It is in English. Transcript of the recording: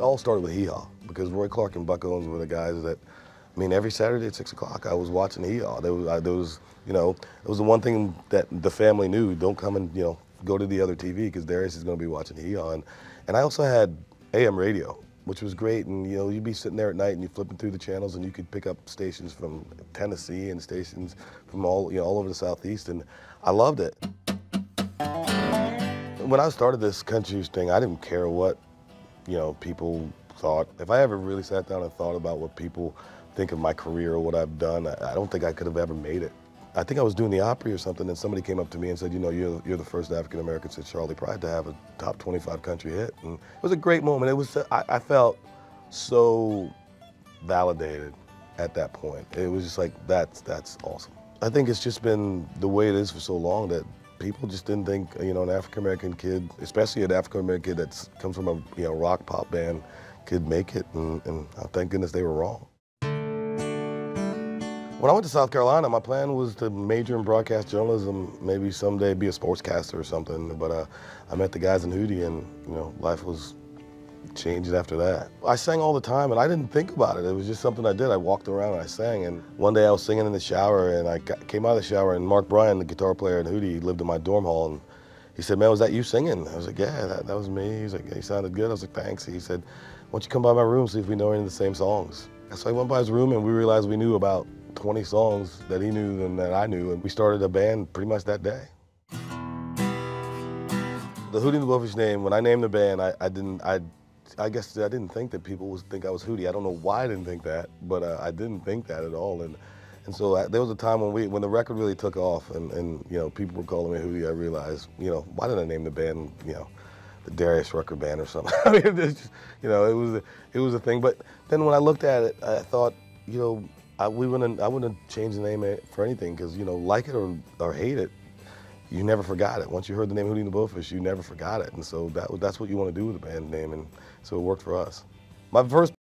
all started with Hee Haw, because Roy Clark and Buck Owens were the guys that, I mean, every Saturday at 6 o'clock I was watching Hee Haw. There was, you know, it was the one thing that the family knew, don't come and, you know, go to the other TV because Darius is going to be watching Hee Haw. And I also had AM radio, which was great, and you know, you'd be sitting there at night and you're flipping through the channels and you could pick up stations from Tennessee and stations from all, you know, all over the Southeast, and I loved it. When I started this country thing, I didn't care what, you know, people thought. If I ever really sat down and thought about what people think of my career or what I've done, I don't think I could have ever made it. I think I was doing the Opry or something, and somebody came up to me and said, you know, you're the first African-American since Charlie Pride to have a top 25 country hit. And it was a great moment. It was, I felt so validated at that point. It was just like, that's awesome. I think it's just been the way it is for so long that people just didn't think, you know, an African-American kid, especially an African-American kid that comes from a, you know, rock pop band, could make it, and thank goodness they were wrong. When I went to South Carolina, my plan was to major in broadcast journalism, maybe someday be a sportscaster or something, but I met the guys in Hootie, and you know, life was changed after that. I sang all the time, and I didn't think about it. It was just something I did. I walked around and I sang, and one day I was singing in the shower, and I came out of the shower, and Mark Bryan, the guitar player in Hootie, he lived in my dorm hall, and he said, man, was that you singing? I was like, yeah, that was me. He's like, he sounded good. I was like, thanks. He said, why don't you come by my room, see if we know any of the same songs. So I went by his room, and we realized we knew about 20 songs that he knew and that I knew, and we started a band pretty much that day. The Hootie the Blowfish name, when I named the band, I guess I didn't think that people would think I was Hootie. I don't know why I didn't think that, but I didn't think that at all. And so there was a time when the record really took off, and you know, people were calling me Hootie. I realized, you know, why didn't I name the band, you know, the Darius Rucker Band or something? I mean, it's just, you know, it was a thing. But then when I looked at it, I thought, you know, I wouldn't have changed the name for anything, because, you know, like it or hate it, you never forgot it. Once you heard the name Hootie the Blowfish, you never forgot it. And so that's what you want to do with the band name, and so it worked for us. My first